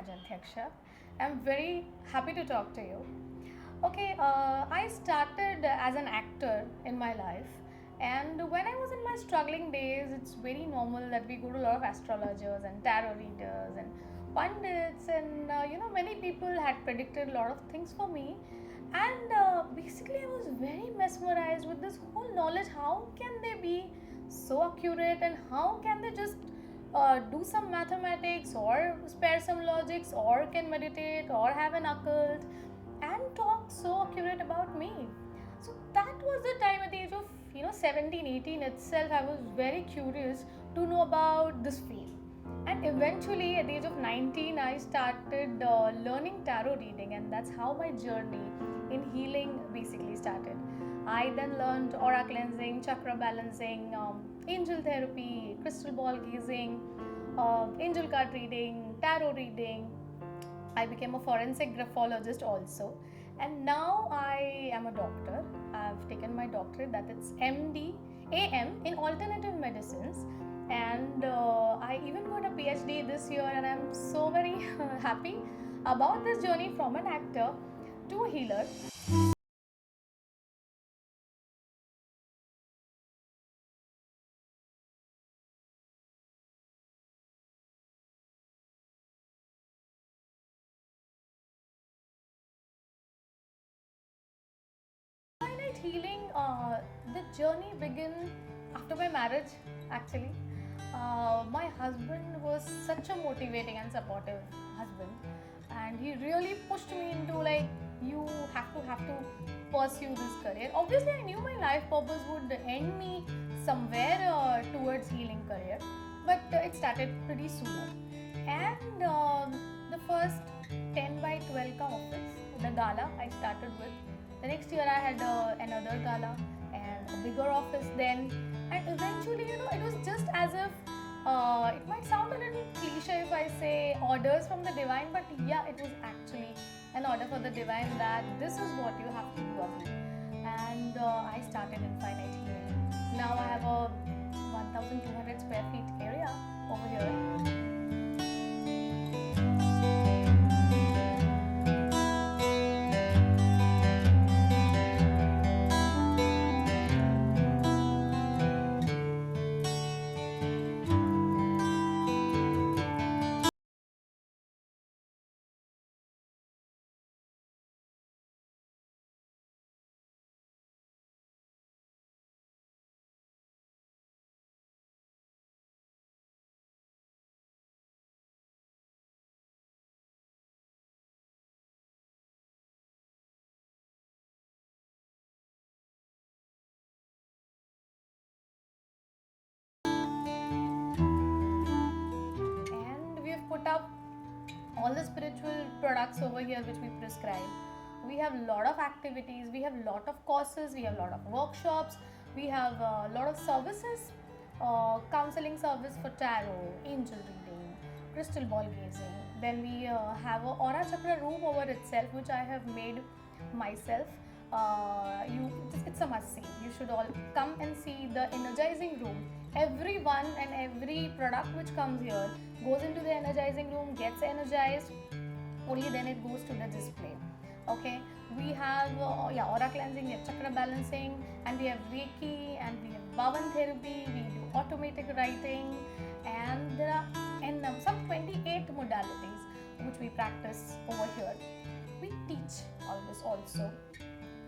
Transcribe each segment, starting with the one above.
Ajanthyaksha. I'm very happy to talk to you. Okay, I started as an actor in my life, and when I was in my struggling days, it's very normal that we go to a lot of astrologers and tarot readers and pundits, and many people had predicted a lot of things for me. And basically, I was very mesmerized with this whole knowledge. How can they be so accurate, and how can they just do some mathematics or spare some logics or can meditate or have an occult and talk so accurate about me. So that was the time at the age of 17, 18 itself. I was very curious to know about this field, and eventually at the age of 19 I started learning tarot reading, and that's how my journey in healing basically started. I then learned aura cleansing, chakra balancing, angel therapy, crystal ball gazing, angel card reading, tarot reading. I became a forensic graphologist also, and now I am a doctor. I've taken my doctorate, that is MD AM in alternative medicines, and I even got a PhD this year, and I'm so very happy about this journey from an actor to a healer. Twilight healing, the journey began after my marriage actually. My husband was such a motivating and supportive husband, and he really pushed me into like, you have to pursue this career. Obviously, I knew my life purpose would end me somewhere towards healing career, but it started pretty sooner. And the first 10 by 12 ka office, the gala I started with. The next year I had another gala and a bigger office then, and eventually, it was just as if it might sound a little cliche if I say orders from the divine, but yeah, it was actually an order for the divine that this is what you have to do, Avi. And I started in finite healing. Now I have a 1,200 square feet area over here. And we have put up all the spiritual products over here which we prescribe. We have a lot of activities, we have a lot of courses, we have a lot of workshops, we have a lot of services, counseling service for tarot, angel reading, crystal ball gazing. Then we have a aura chakra room over itself which I have made myself. It's a must see. You should all come and see the energizing room. Everyone and every product which comes here goes into the energizing room, gets energized, only then it goes to the display. Okay, we have aura cleansing, we have chakra balancing, and we have reiki, and we have bhavan therapy, we do automatic writing, and there are some 28 modalities which we practice over here. We teach all this also,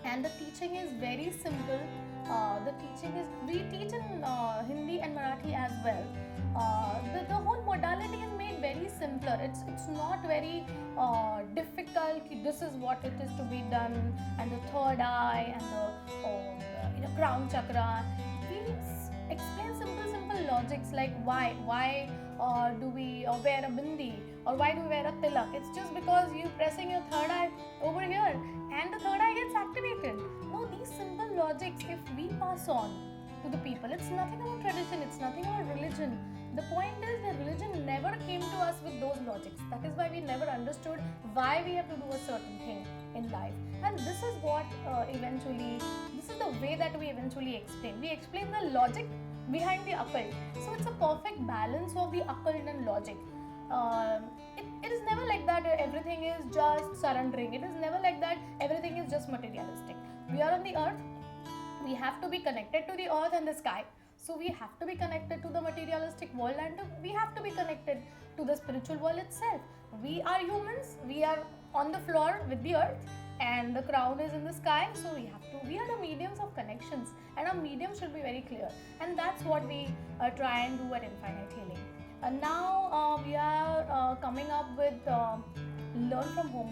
and the teaching is very simple. The teaching is, we teach in Hindi and Marathi as well. The whole modality is made very simpler. It's not very difficult. This is what it is to be done, and the third eye and the crown chakra. We explain simple logics like why do we wear a bindi, or why do we wear a tilak. It's just because you pressing your third eye over here and the third eye gets activated. No, these simple logics, if we pass on to the people, it's nothing about tradition, it's nothing about religion. The point is that religion never came to us with those logics. That is why we never understood why we have to do a certain thing in life. And this is what this is the way that we eventually explain. We explain the logic behind the occult. So it's a perfect balance of the occult and logic. It it is never like that everything is just surrendering. It is never like that everything is just materialistic. We are on the earth, we have to be connected to the earth and the sky. So we have to be connected to the materialistic world, and we have to be connected to the spiritual world itself. We are humans, we are on the floor with the earth, and the crown is in the sky. So we are the mediums of connections, and our medium should be very clear. And that's what we try and do at Infinite Healing. Now we are coming up with Learn from Home.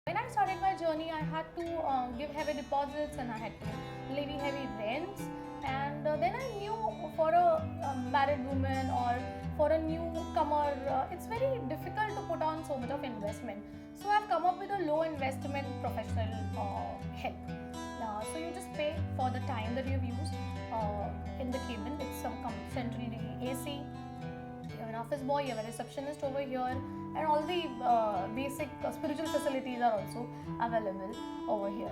When I started my journey, I had to give heavy deposits, and I had to levy heavy rents. And then I knew for a married woman or for a newcomer, it's very difficult to put on so much of investment. So I've come up with a low investment professional help. So you just pay for the time that you've used in the cabin. It's some centrally AC. You have an office boy, you have a receptionist over here, and all the basic spiritual facilities are also available over here.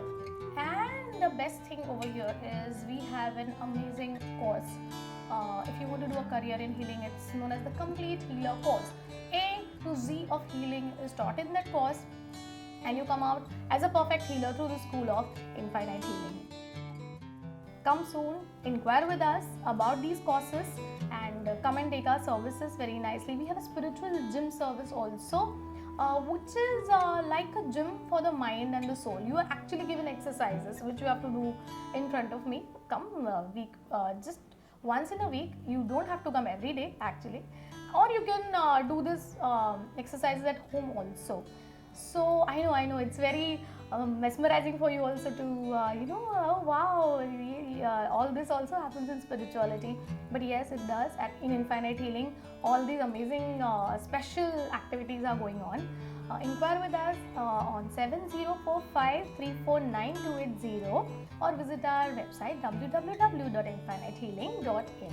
And the best thing over here is we have an amazing course. If you want to do a career in healing, it's known as the Complete Healer course. A to Z of healing is taught in that course, and you come out as a perfect healer through the School of Infinite Healing. Come soon, inquire with us about these courses, and come and take our services very nicely. We have a spiritual gym service also, which is like a gym for the mind and the soul. You are actually given exercises which you have to do in front of me. Come just once in a week. You don't have to come every day actually, or you can do this exercises at home also. So I know it's very mesmerizing for you also to oh wow, all this also happens in spirituality. But yes, it does. In Infinite Healing, all these amazing special activities are going on. Inquire with us on 7045349280 or visit our website www.infinitehealing.in.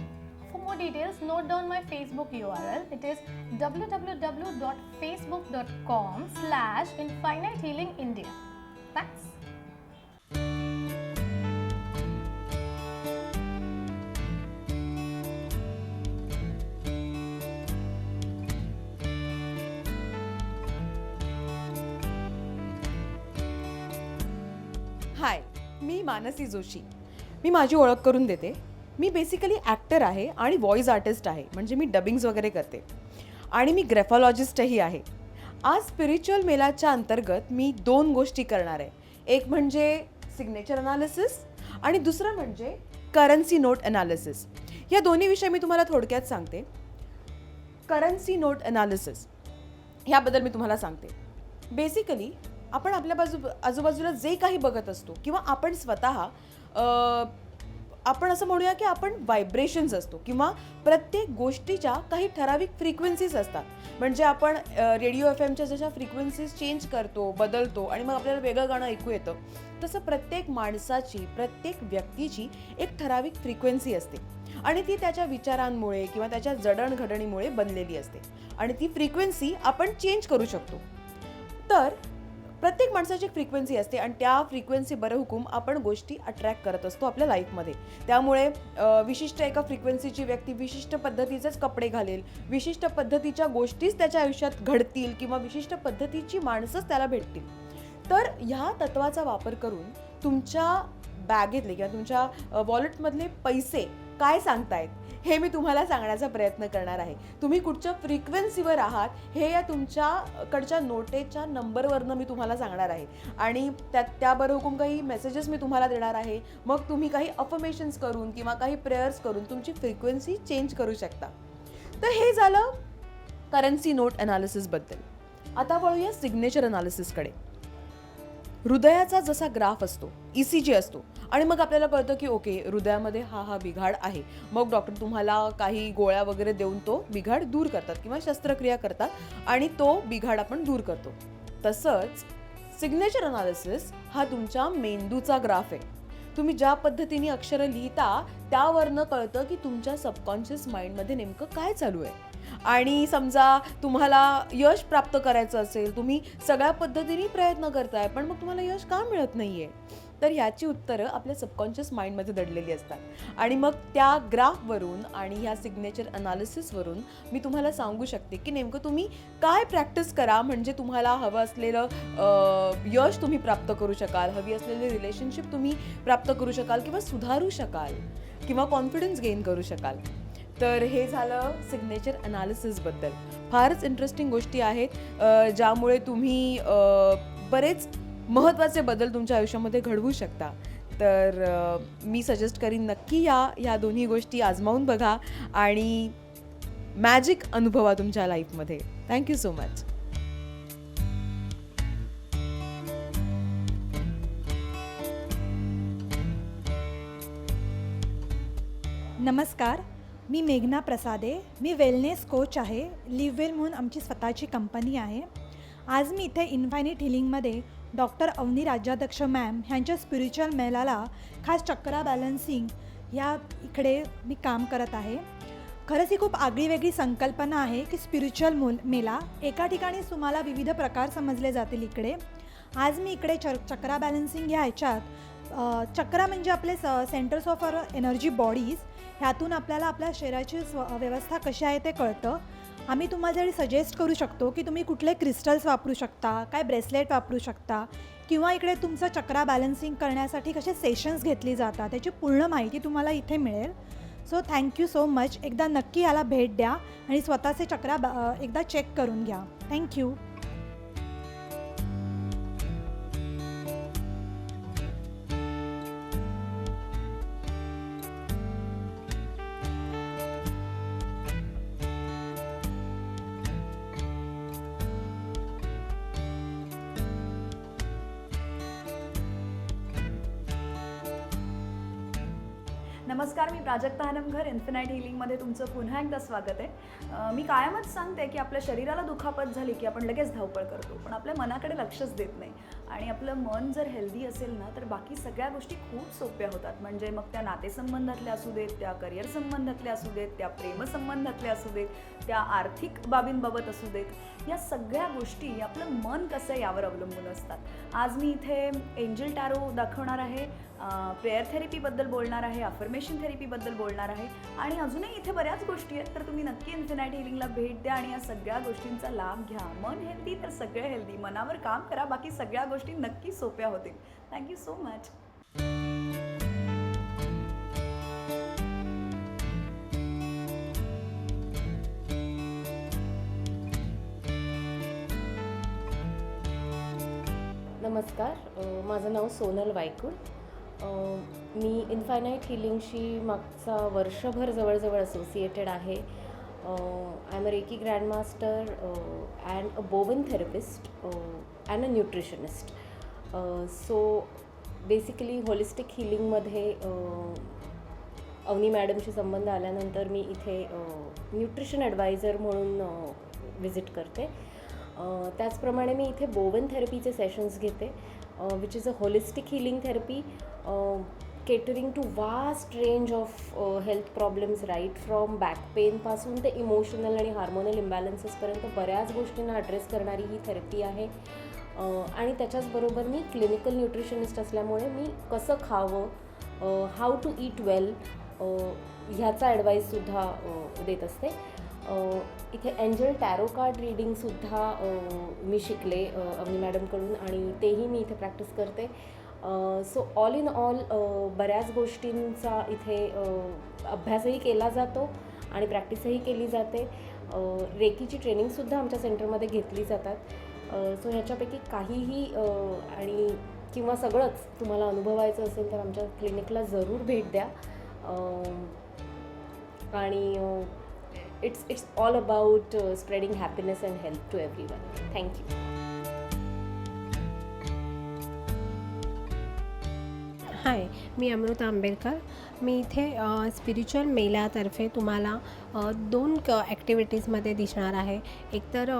For more details, note down my Facebook URL. It is www.facebook.com/InfiniteHealingIndia. Thanks. हाय, मी मानसी जोशी. मी माझी ओळख करून देते. मी basically actor आहे आणि voice artist आहे, म्हणजे मी डबिंग्स वगैरे करते आणि मी ग्रेफॉलॉजिस्टही आहे. आज स्पिरिच्युअल मेलाच्या अंतर्गत मी 2 गोष्टी करणार आहे. एक म्हणजे सिग्नेचर अनालिसिस आणि दुसरं म्हणजे करन्सी नोट अनालिसिस. या दोन्हीविषयी मी तुम्हाला थोडक्यात सांगते. करन्सी नोट अनालिसिस ह्याबद्दल मी तुम्हाला सांगते. बेसिकली आपण आपल्या आजूबाजूला जे काही बघत असतो किंवा आपण स्वतः आपण असं म्हणूया की आपण व्हायब्रेशन्स असतो किंवा प्रत्येक गोष्टीच्या काही ठराविक फ्रिक्वेन्सीज असतात. म्हणजे आपण रेडिओ FM जशा फ्रिक्वेन्सीज चेंज करतो, बदलतो आणि मग आपल्याला वेगळं गाणं ऐकू येतं, तसं प्रत्येक माणसाची, प्रत्येक व्यक्तीची एक ठराविक फ्रिक्वेन्सी असते आणि ती त्याच्या विचारांमुळे किंवा त्याच्या जडणघडणीमुळे बनलेली असते आणि ती फ्रिक्वेन्सी आपण चेंज करू शकतो. तर प्रत्येक माणसाची एक फ्रिक्वेन्सी असते आणि त्या फ्रिक्वेन्सी बरहुकूम आपण गोष्टी अट्रॅक्ट करत असतो आपल्या लाईफमध्ये. त्यामुळे विशिष्ट एका फ्रिक्वेन्सीची व्यक्ती विशिष्ट पद्धतीचेच कपडे घालेल, विशिष्ट पद्धतीच्या गोष्टीच त्याच्या आयुष्यात घडतील किंवा विशिष्ट पद्धतीची माणसंच त्याला भेटतील. तर ह्या तत्वाचा वापर करून तुमच्या बॅगेतले किंवा तुमच्या वॉलेटमधले पैसे काय सांगतायत हे मी तुम्हाला सांगण्याचा प्रयत्न करणार आहे. तुम्ही कुठच्या फ्रिक्वेन्सीवर आहात हे या तुमच्याकडच्या नोटेच्या नंबरवरनं मी तुम्हाला सांगणार आहे आणि त्याबरोबर काही मेसेजेस मी तुम्हाला देणार आहे. मग तुम्ही काही अफर्मेशन्स करून किंवा काही प्रेयर्स करून तुमची फ्रिक्वेन्सी चेंज करू शकता. तर हे झालं करन्सी नोट अनालिसिसबद्दल. आता वळूया सिग्नेचर अनालिसिसकडे. हृदयाचा जसा ग्राफ असतो, ECG असतो आणि मग आपल्याला कळतं की ओके, हृदयामध्ये हा बिघाड आहे. मग डॉक्टर तुम्हाला काही गोळ्या वगैरे देऊन तो बिघाड दूर करतात किंवा शस्त्रक्रिया करतात आणि तो बिघाड आपण दूर करतो. तसंच सिग्नेचर अनालिसिस हा तुमच्या मेंदूचा ग्राफ आहे. तुम्ही ज्या पद्धतीने अक्षरं लिहिता त्यावरनं कळतं की तुमच्या सबकॉन्शियस माइंडमध्ये नेमकं काय चालू आहे. आणि समजा तुम्हाला यश प्राप्त करायचं असेल, तुम्ही सगळ्या पद्धतीने प्रयत्न करताय, पण मग तुम्हाला यश का मिळत नाहीये, तर ह्याची उत्तरं आपल्या सबकॉन्शियस माइंडमध्ये दडलेली असतात. आणि मग त्या ग्राफवरून आणि ह्या सिग्नेचर अनालिसिसवरून मी तुम्हाला सांगू शकते की नेमकं तुम्ही काय प्रॅक्टिस करा, म्हणजे तुम्हाला हवं असलेलं यश तुम्ही प्राप्त करू शकाल, हवी असलेली रिलेशनशिप तुम्ही प्राप्त करू शकाल किंवा सुधारू शकाल किंवा कॉन्फिडन्स गेन करू शकाल. तर हे झालं सिग्नेचर अनालिसिसबद्दल. फारच इंटरेस्टिंग गोष्टी आहेत ज्यामुळे तुम्ही बरेच महत्त्वाचे बदल तुमच्या आयुष्यामध्ये घडवू शकता. तर मी सजेस्ट करीन नक्की ह्या दोन्ही गोष्टी आजमावून बघा आणि मॅजिक अनुभवा तुमच्या लाईफमध्ये. Thank you so much. नमस्कार, मी मेघना प्रसादे. मी वेलनेस कोच आहे. लिव्हवेल म्हणून आमची स्वतःची कंपनी आहे. आज मी इथे इन्फायनिट हिलिंगमध्ये डॉक्टर अवनी राज्याध्यक्ष मॅम ह्यांच्या स्पिरिच्युअल मेलाला खास चक्रा बॅलन्सिंग ह्या इकडे मी काम करत आहे. खरंच ही खूप आगळीवेगळी संकल्पना आहे की स्पिरिच्युअल मेला एका ठिकाणी तुम्हाला विविध प्रकार समजले जातील. इकडे आज मी इकडे चक्रा बॅलन्सिंग ह्या ह्याच्यात चक्रा म्हणजे आपले सेंटर्स ऑफ एनर्जी बॉडीज, ह्यातून आपल्याला आपल्या शरीराची व्यवस्था कशी आहे ते कळतं. आम्ही तुम्हाला जरी सजेस्ट करू शकतो की तुम्ही कुठले क्रिस्टल्स वापरू शकता, काय ब्रेसलेट वापरू शकता, किंवा इकडे तुमचं चक्रा बॅलन्सिंग करण्यासाठी कसे सेशन्स घेतली जातात त्याची पूर्ण माहिती तुम्हाला इथे मिळेल. So thank you so much. एकदा नक्की याला भेट द्या आणि स्वतःचे चक्रा एकदा चेक करून घ्या. थँक्यू. नमस्कार, मी प्राजक्ता हनमघर. इन्फिनाइट हिलिंगमध्ये तुमचं पुन्हा एकदा स्वागत आहे. मी कायमच सांगते की आपल्या शरीराला दुखापत झाली की आपण लगेच धावपळ करतो, पण आपल्या मनाकडे लक्षच देत नाही. आणि आपलं मन जर हेल्दी असेल ना तर बाकी सगळ्या गोष्टी खूप सोप्या होतात. म्हणजे मग त्या नातेसंबंधातल्या असू देत, त्या करिअर संबंधातल्या असू देत, त्या प्रेमसंबंधातल्या असू देत, त्या आर्थिक बाबींबाबत असू देत, या सगळ्या गोष्टी आपलं मन कसं यावर अवलंबून असतात. आज मी इथे एंजल टॅरो दाखवणार आहे, प्रेयर थेरपीबद्दल बोलणार आहे, अफर्मेशन थेरपीबद्दल बोलणार आहे आणि अजूनही इथे बऱ्याच गोष्टी आहेत. तर तुम्ही नक्की इन्फिनाइट हिलिंगला भेट द्या आणि या सगळ्या गोष्टींचा लाभ घ्या. मन हेल्दी तर सगळे हेल्दी. मनावर काम करा, बाकी सगळ्या गोष्टी नक्की सोप्या होतील. Thank you so much. नमस्कार, माझं नाव सोनल वायकुळ. मी इन्फायनाइट हिलिंगशी मागचा वर्षभर जवळजवळ असोसिएटेड आहे. I am a reiki grandmaster and a Bowen therapist and a nutritionist. So basically holistic हिलिंगमध्ये अवनी मॅडमशी संबंध आल्यानंतर मी इथे न्यूट्रिशन ॲडवायझर म्हणून विजिट करते. त्याचप्रमाणे मी इथे बोवन थेरपीचे सेशन्स घेते, which is a holistic healing therapy catering to vast range of health problems, right from back पेनपासून ते इमोशनल आणि हार्मोनल इम्बॅलन्सेसपर्यंत बऱ्याच गोष्टींना ॲड्रेस करणारी ही थेरपी आहे. आणि त्याच्याचबरोबर मी क्लिनिकल न्यूट्रिशनिस्ट असल्यामुळे मी कसं खावं, हाऊ टू ईट वेल, ह्याचा ॲडवाईससुद्धा देत असते. इथे एंजल टॅरो कार्ड रीडिंगसुद्धा मी शिकले अवनी मॅडमकडून आणि तेही मी इथे प्रॅक्टिस करते. सो ऑल इन ऑल बऱ्याच गोष्टींचा इथे अभ्यासही केला जातो आणि प्रॅक्टिसही केली जाते. रेकीची ट्रेनिंगसुद्धा आमच्या सेंटरमध्ये घेतली जातात. सो ह्याच्यापैकी काहीही आणि किंवा सगळंच तुम्हाला अनुभवायचं असेल तर आमच्या क्लिनिकला जरूर भेट द्या. आणि it's all about spreading happiness and health to everyone. Thank you. हाय, मी अमृता आंबेडकर. मी इथे स्पिरिच्युअल मेलातर्फे तुम्हाला 2 ॲक्टिव्हिटीजमध्ये दिसणार आहे. एकतर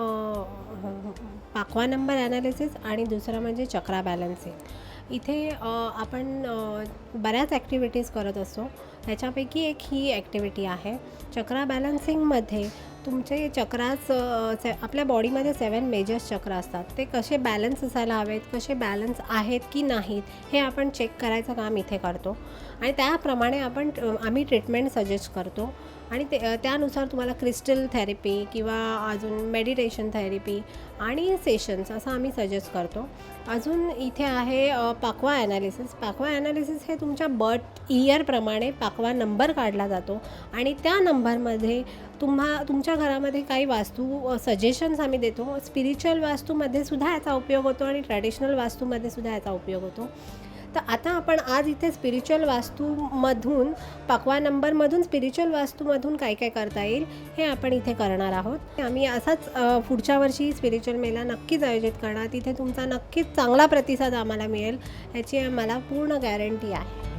पाकवा नंबर ॲनालिसिस आणि दुसरा म्हणजे चक्रा बॅलन्सिंग. इथे आपण बऱ्याच ॲक्टिव्हिटीज करत असतो. ह्याच्यापैकी एक ही ॲक्टिव्हिटी आहे. चक्रा बॅलन्सिंगमध्ये तुमचे चक्रास आपल्या बॉडीमध्ये 7 मेजर्स चक्र असतात. ते कसे बॅलन्स असायला हवेत, कसे बॅलन्स आहेत की नाहीत, हे आपण चेक करायचं काम इथे करतो आणि त्याप्रमाणे आम्ही ट्रीटमेंट सजेस्ट करतो आणि त्यानुसार तुम्हाला क्रिस्टल थेरपी किंवा अजून मेडिटेशन थेरपी आणि सेशन्स असं आम्ही सजेस्ट करतो. अजून इथे आहे पाकवा ॲनालिसिस. पाकवा ॲनालिसिस हे तुमच्या बर्थ इयरप्रमाणे पाकवा नंबर काढला जातो आणि त्या नंबरमध्ये तुमच्या घरामध्ये काही वास्तू सजेशन्स आम्ही देतो. स्पिरिच्युअल वास्तूमध्ये सुद्धा याचा उपयोग होतो आणि ट्रॅडिशनल वास्तूमध्ये सुद्धा याचा उपयोग होतो. तर आता आपण आज इथे स्पिरिच्युअल वास्तूमधून पाकवा नंबरमधून स्पिरिच्युअल वास्तूमधून काय काय करता येईल हे आपण इथे करणार आहोत. आम्ही असाच पुढच्या वर्षी स्पिरिच्युअल मेला नक्कीच आयोजित करणार. तिथे तुमचा नक्कीच चांगला प्रतिसाद आम्हाला मिळेल याची आम्हाला पूर्ण गॅरंटी आहे.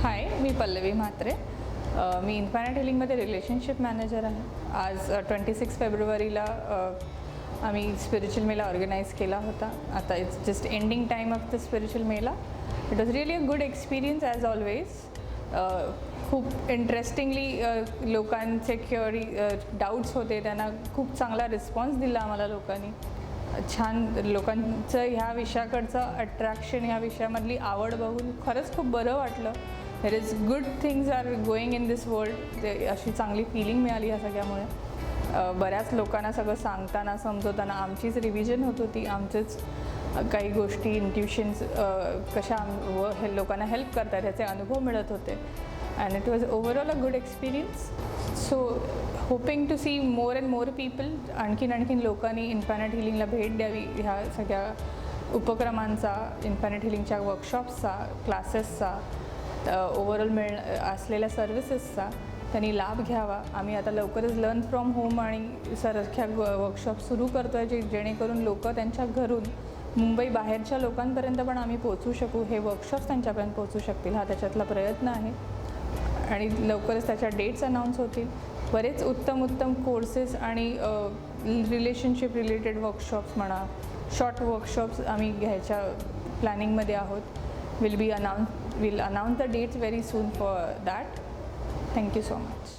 हाय, मी पल्लवी म्हात्रे. मी इन्फायनाइट हिलिंगमध्ये रिलेशनशिप मॅनेजर आहे. आज 26 फेब्रुवारीला आम्ही स्पिरिच्युअल मेला ऑर्गनाईज केला होता. आता it's just ending time of the spiritual mela. It was really a good experience as always. खूप इंटरेस्टिंगली लोकांचे डाऊट्स होते, त्यांना खूप चांगला रिस्पॉन्स दिला आम्हाला लोकांनी. छान लोकांचं ह्या विषयाकडचं अट्रॅक्शन, ह्या विषयामधली आवड बघून खरंच खूप बरं वाटलं. There is good things are going in this world. ते अशी चांगली फिलिंग मिळाली ह्या सगळ्यामुळे. बऱ्याच लोकांना सगळं सांगताना समजवताना आमचीच रिव्हिजन होत होती. आमचेच काही गोष्टी इंट्युशन्स कशा हे लोकांना हेल्प करतात ह्याचे अनुभव मिळत होते. And it was overall a good experience. So hoping to see more and more people. आणखीन लोकांनी इन्फायनाइट हिलिंगला भेट द्यावी. ह्या सगळ्या उपक्रमांचा, इन्फायनाइट हिलिंगच्या वर्कशॉप्सचा, क्लासेसचा, ओव्हरऑल असलेल्या सर्व्हिसेसचा त्यांनी लाभ घ्यावा. आम्ही आता लवकरच लर्न फ्रॉम होम आणि सारख्या वर्कशॉप सुरू करतो आहे, जेणेकरून लोक त्यांच्या घरून मुंबई बाहेरच्या लोकांपर्यंत पण आम्ही पोचू शकू. हे वर्कशॉप्स त्यांच्यापर्यंत पोचू शकतील, हा त्याच्यातला प्रयत्न आहे. आणि लवकरच त्याच्या डेट्स अनाऊन्स होतील. बरेच उत्तम कोर्सेस आणि रिलेशनशिप रिलेटेड वर्कशॉप्स म्हणा, शॉर्ट वर्कशॉप्स आम्ही घ्यायच्या प्लॅनिंगमध्ये आहोत. Will announce the dates very soon for that. Thank you so much.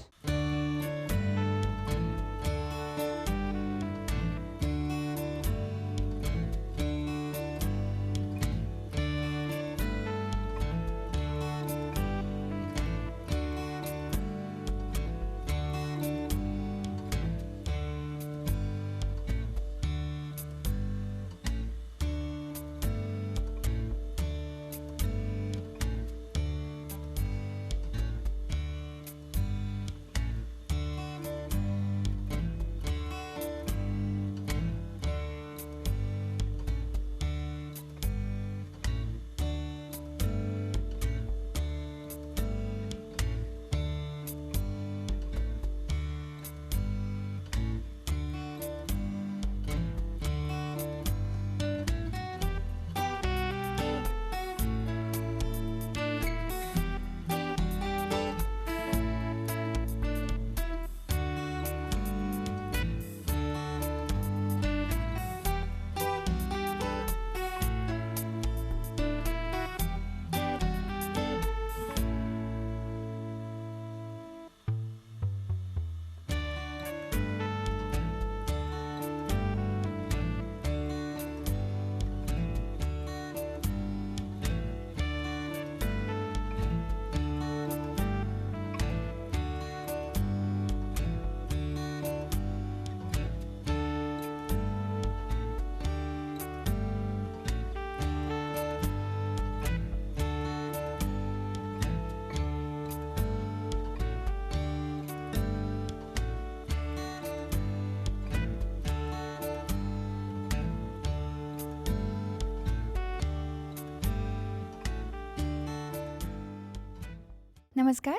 नमस्कार,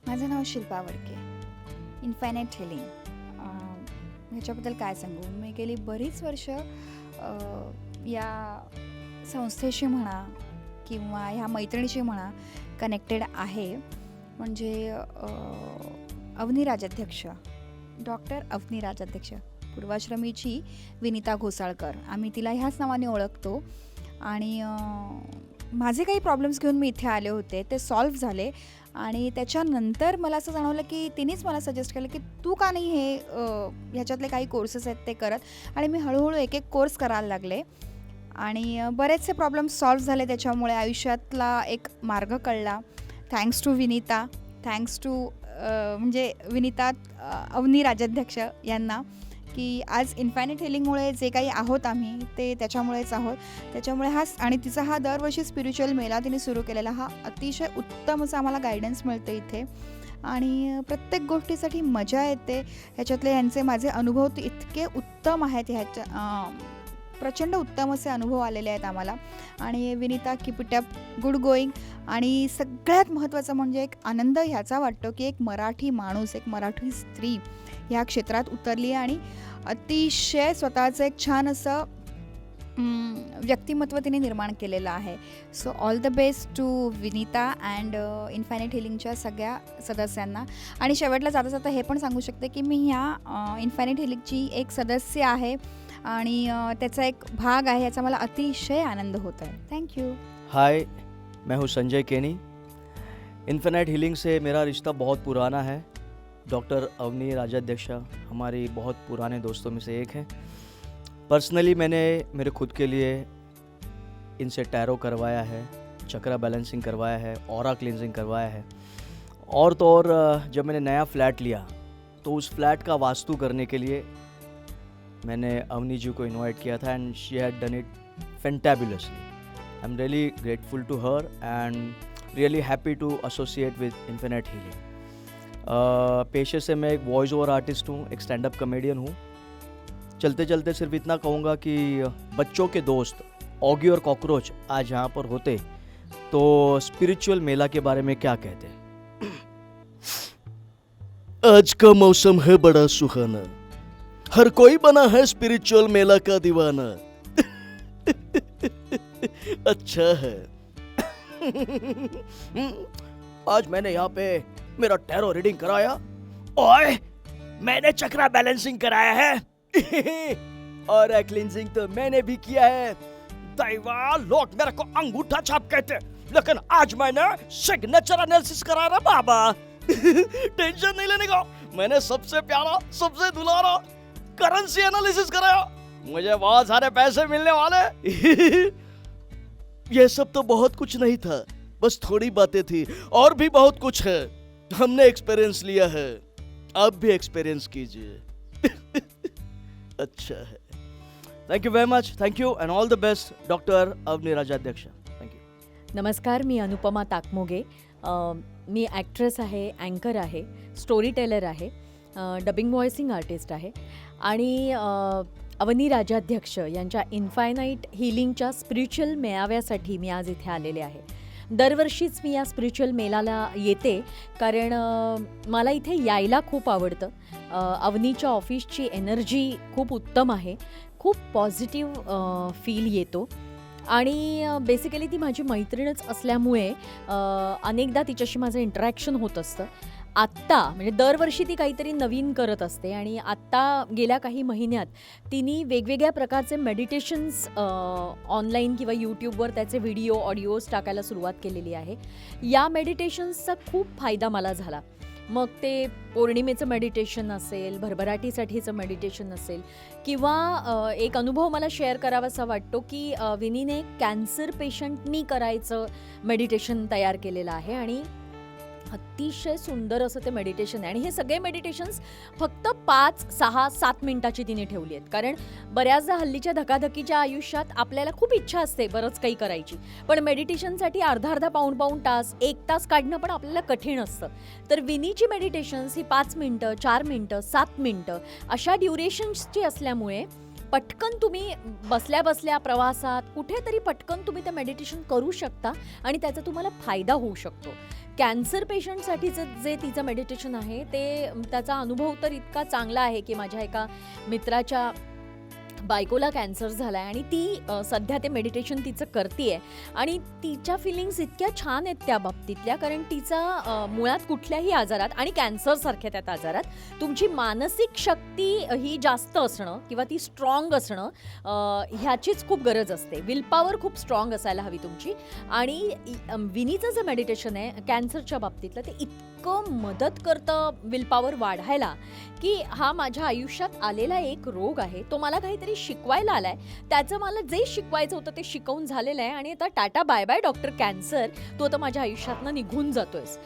माझं नाव शिल्पा वडके. इन्फायनाइट हिलिंग ह्याच्याबद्दल काय सांगू. मी गेली बरीच वर्ष या संस्थेशी म्हणा किंवा ह्या मैत्रिणीशी म्हणा कनेक्टेड आहे, म्हणजे अवनी राजाध्यक्ष, डॉक्टर अवनी राजाध्यक्ष, पूर्वाश्रमीची विनिता घोसाळकर, आम्ही तिला ह्याच नावाने ओळखतो. आणि माझे काही प्रॉब्लेम्स घेऊन मी इथे आले होते, ते सॉल्व्ह झाले. आणि त्याच्यानंतर मला असं जाणवलं की तिनेच मला सजेस्ट केलं की तू का नाही हे ह्याच्यातले काही कोर्सेस आहेत ते करत. आणि मी हळूहळू एक एक कोर्स करायला लागले आणि बरेचसे प्रॉब्लेम्स सॉल्व्ह झाले. त्याच्यामुळे आयुष्यातला एक मार्ग कळला. Thanks to Vinita, thanks to म्हणजे विनिता अवनी राजाध्यक्ष यांना, की आज इन्फायनाईट हिलिंगमुळे जे काही आहोत आम्ही ते त्याच्यामुळेच आहोत. त्याच्यामुळे आणि तिचा हा दरवर्षी स्पिरिच्युअल मेला तिने सुरू केलेला, हा अतिशय उत्तम असा आम्हाला गायडन्स मिळतं इथे. आणि प्रत्येक गोष्टीसाठी मजा येते. ह्याच्यातले यांचे माझे अनुभव तर इतके उत्तम आहेत, प्रचंड उत्तम असे अनुभव आलेले आहेत आम्हाला. आणि Vinita, keep it up, good going. आणि सगळ्यात महत्त्वाचं म्हणजे एक आनंद ह्याचा वाटतो की एक मराठी माणूस, एक मराठी स्त्री ह्या क्षेत्रात उतरली आहे आणि अतिशय स्वतःचं एक छान असं व्यक्तिमत्व तिने निर्माण केलेलं आहे. So all the best to Vinita and infinite हिलिंगच्या सगळ्या सदस्यांना. आणि शेवटला जाता जाता हे पण सांगू शकते की मी ह्या इन्फायनाईट हिलिंगची एक सदस्य आहे आणि त्याचा एक भाग आहे, याचा मला अतिशय आनंद होत आहे. थँक्यू. हाय, मैं हूँ संजय केनी. इन्फिनाइट हीलिंग से मेरा रिश्ता बहुत पुराना है. डॉक्टर अवनी राजाध्यक्ष हमारी बहुत पुराने दोस्तों में से एक हैं. पर्सनली मैंने मेरे खुद के लिए इनसे टैरो करवाया है, चक्रा बैलेंसिंग करवाया है, ऑरा क्लिनजिंग करवाया है. और तो और जब मैंने नया फ्लैट लिया तो उस फ्लैट का वास्तु करने के लिए मैंने अवनी जी को इनवाइट किया था and she had done it fantabulously. I am really grateful to her and really happy to associate with infinite healing. पेशे से मैं एक वॉइस ओवर आर्टिस्ट हूँ, एक स्टैंड अप कॉमेडियन हूँ. चलते चलते सिर्फ इतना कहूँगा कि बच्चों के दोस्त ऑगी और कॉकरोच आज यहाँ पर होते तो स्पिरिचुअल मेला के बारे में क्या कहते. आज का मौसम है बड़ा सुहाना, हर कोई बना है स्पिरिचुअल मेला का दीवाना. अच्छा है. आज मैंने यहाँ पे मेरा टैरो रीडिंग कराया और मैंने चक्रा बैलेंसिंग कराया है. और क्लींजिंग तो मैंने भी किया है. दैवा, लोग मेरे को अंगूठा छाप कहते, लेकिन आज मैंने सिग्नेचर एनालिसिस कराया ना बाबा. टेंशन नहीं लेने का, मैंने सबसे प्यारा, सबसे दुलारा करेंसी एनालिसिस कराया. मुझे बहुत सारे पैसे मिलने वाले. ये सब तो बहुत कुछ नहीं था, बस थोड़ी बातें थी. और भी बहुत कुछ है, हमने एक्सपीरियंस लिया है, आप भी एक्सपीरियंस कीजिए. अच्छा है. Thank you very much. Thank you and all the best doctor Avani Rajadhyaksha. Thank you. नमस्कार, मी अनुपमा ताकमोगे. मी ॲक्ट्रेस आहे, अँकर आहे, स्टोरी टेलर आहे, डबिंग व्हॉइसिंग आर्टिस्ट आहे आणि अवनी राजाध्यक्ष यांच्या इन्फायनाईट हिलिंगच्या स्पिरिच्युअल मेळाव्यासाठी मी आज इथे आलेले आहे. दरवर्षीच मी या स्पिरिच्युअल मेलाला येते कारण मला इथे यायला खूप आवडतं. अवनीच्या ऑफिसची एनर्जी खूप उत्तम आहे, खूप पॉझिटिव्ह फील येतो आणि बेसिकली ती माझी मैत्रीणच असल्यामुळे अनेकदा तिच्याशी माझं इंटरॅक्शन होत असतं. आत्ता म्हणजे दरवर्षी ती काहीतरी नवीन करत असते आणि आत्ता गेल्या काही महिन्यात तिने वेगवेगळ्या प्रकारचे मेडिटेशन्स ऑनलाईन किंवा यूट्यूबवर त्याचे व्हिडिओ ऑडिओज टाकायला सुरुवात केलेली आहे. या मेडिटेशन्सचा खूप फायदा मला झाला. मग ते पौर्णिमेचं मेडिटेशन असेल, भरभराटीसाठीचं मेडिटेशन असेल किंवा एक अनुभव मला शेअर करावासा वाटतो की विनीने कॅन्सर पेशंटनी करायचं मेडिटेशन तयार केलेलं आहे आणि अतिशय सुंदर असं ते मेडिटेशन आहे. आणि हे सगळे मेडिटेशन्स फक्त 5, 6, 7 मिनिटाची तिने ठेवली आहेत. कारण बऱ्याचदा हल्लीच्या धकाधकीच्या आयुष्यात आपल्याला खूप इच्छा असते बरंच काही करायची, पण मेडिटेशनसाठी अर्धा पाऊण तास, 1 तास काढणं पण आपल्याला कठीण असतं. तर विनीची मेडिटेशन्स ही 5 मिनटं, 4 मिनटं, 7 मिनटं अशा ड्युरेशन्सची असल्यामुळे पटकन तुम्ही बसल्या बसल्या प्रवासात कुठेतरी पटकन तुम्ही ते मेडिटेशन करू शकता आणि त्याचा तुम्हाला फायदा होऊ शकतो. कॅन्सर पेशंटसाठीचं जे तिचं मेडिटेशन आहे ते त्याचा अनुभव तर इतका चांगला आहे की माझ्या एका मित्राच्या बायकोला कॅन्सर झाला आहे आणि ती सध्या ते मेडिटेशन तिचं करते आणि तिच्या फिलिंग्स इतक्या छान आहेत त्या बाबतीतल्या, कारण तिचा मुळात कुठल्याही आजारात आणि कॅन्सरसारख्या त्यात आजारात तुमची मानसिक शक्ती ही जास्त असणं किंवा ती स्ट्रॉंग असणं ह्याचीच खूप गरज असते. विल पॉवर खूप स्ट्रॉंग असायला हवी तुमची. आणि विनीचं जे मेडिटेशन आहे कॅन्सरच्या बाबतीतलं ते इतकं मदत करतं विल पॉवर वाढायला की हा माझ्या आयुष्यात आलेला एक रोग आहे, तो मला काहीतरी शिकवायला आलाय, त्याचं मला जे शिकवायचं होतं ते शिकवून झालेलं आहे आणि आता tata bye bye doctor cancer, तू आता माझ्या आयुष्यातनं निघून जातोयस.